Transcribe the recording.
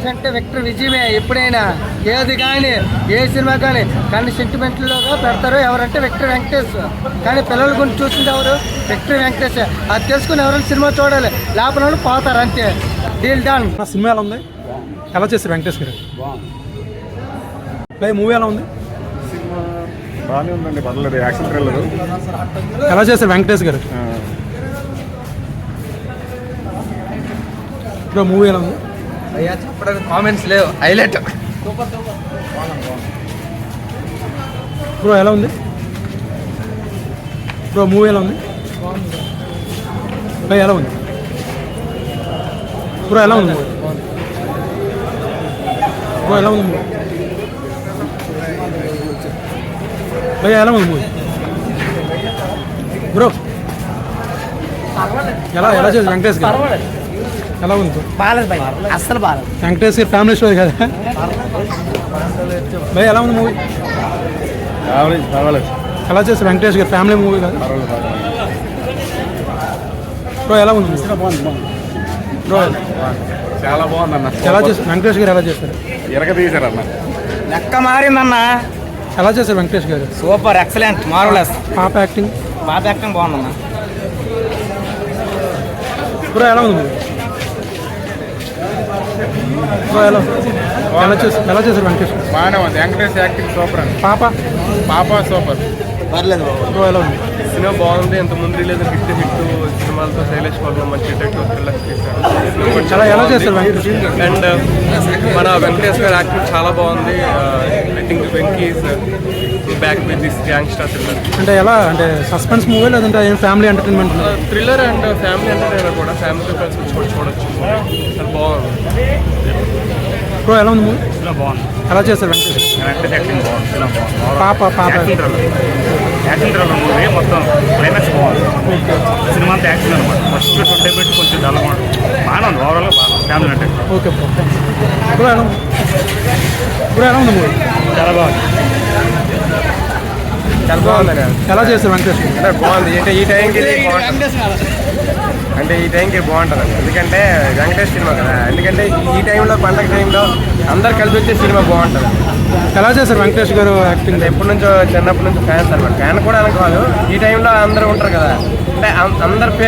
వెంకటేష్ అంటే విక్టర్ విజయమే. ఎప్పుడైనా ఏది కానీ ఏ సినిమా కానీ సెంటిమెంట్లుగా పెడతారు. ఎవరంటే విక్టర్ వెంకటేష్. కానీ పిల్లల గురించి చూసింది ఎవరు? విక్టర్ వెంకటేష్. అది తెలుసుకుని ఎవరైనా సినిమా చూడాలి, లేకపోతే వాళ్ళు పోతారు అంతే. Deal done. సినిమా ఎలా ఉంది? ఎలా చేశారు వెంకటేష్ గారు? మూవీ ఎలా ఉంది? సినిమా బాగానే ఉందండి, పర్లేదు. Action thriller. ఎలా చేశారు వెంకటేష్ గారు? బ్రో మూవీ ఎలా ఉంది? అయ్యా చెప్పడానికి కామెంట్స్ లేవు. హైలైట్. బ్రో ఎలా ఉంది? బ్రో మూవీ ఎలా ఉంది? ఎలా ఉంది బ్రో? ఎలా ఉంది బ్రో? ఎలా ఉంది భయ్యా? ఎలా ఉంది మూవీ బ్రో? ఎలా చేసి వెంకటేష్ గారు ఎలా ఉంది? బాలేదు భయ్, అస్సలు బాలేదు. వెంకటేష్ గారు ఫ్యామిలీ స్టోరీ కదా భయ్యా? ఎలా ఉంది మూవీ? పర్వాలేదు. ఎలా చేస్తారు వెంకటేష్ గారు ఫ్యామిలీ మూవీ కదా బ్రో? ఎలా ఉంది బ్రో? చాలా బాగుందన్న. ఎలా చేస్తారు వెంకటేష్ గారు? ఎలా చేస్తారు? ఎరగ తీశారు అన్న. లెక్క మారిందన్న. ఎలా చేస్తారు వెంకటేష్ గారు? Super, excellent, marvellous. పాప యాక్టింగ్ బాగుందన్న. బ్రో ఎలా ఉంది బ్రో? ఎలా చేశారు వెంకటేష్ గారు? బాగానే ఉంది. వెంకటేష్ యాక్టింగ్ సూపర్ అండి. పాప సూపర్. పర్లేదు బ్రో ఎలా ఉంది? సినిమా బాగుంది. ఇంత ముందు రిలీజ్ హిట్ సినిమాలతో శైలేష్ వర్మ మంచి డిటెక్టివ్ థ్రిల్లర్ చేశారు. ఎలా చేస్తారు వెంకటేష్? అండ్ మన వెంకటేష్ గారి యాక్టింగ్ చాలా బాగుంది. I think Venky back with this gangster thriller. అంటే ఎలా అంటే సస్పెన్స్ మూవీ లేదంటే family entertainment? Thriller and family entertainer కూడా, ఫ్యామిలీతో కలిసి వచ్చి కూడా చూడొచ్చు. చాలా బాగుంది. బ్రో ఎలా ఉంది మూవీ? బాగుంది. ఎలా చేస్తారు వెంకటేష్? వెంకటేష్ యాక్టింగ్ బాగుంది. సినిమా బాగుంది. పాప యాక్షన్ థ్రిల్లర్ మూవీ. మొత్తం క్లైమాక్స్ బాగుంది. సినిమా అంతా యాక్షన్ అనమాట. ఫస్ట్ 20 పెట్టి కొంచెం డల్ బాగానే ఉంది. ఓవరాల్గా బాగా ఫ్యామిలీ అంటే. ఓకే బ్రో ఎలా ఉంది? బ్రో ఎలా ఉంది మూవీ? చాలా బాగుంది. చాలా బాగుంది. ఎలా చేస్తారు వెంకటేష్? అంటే బాగుంది. అంటే ఈ టైంకి బాగుంటుంది. ఎందుకంటే వెంకటేష్ సినిమా కదా. ఎందుకంటే ఈ టైంలో, పండగ టైంలో అందరు కలిసి వచ్చే సినిమా బాగుంటుంది. ఎలా చేస్తారు వెంకటేష్ గారు యాక్టింగ్? ఎప్పటి నుంచో, చిన్నప్పటి నుంచి ఫ్యాన్స్ అనమాట. ఫ్యాన్ కూడా అనుకోవాలి. ఈ టైంలో అందరూ ఉంటారు కదా, అంటే అందరి పేరు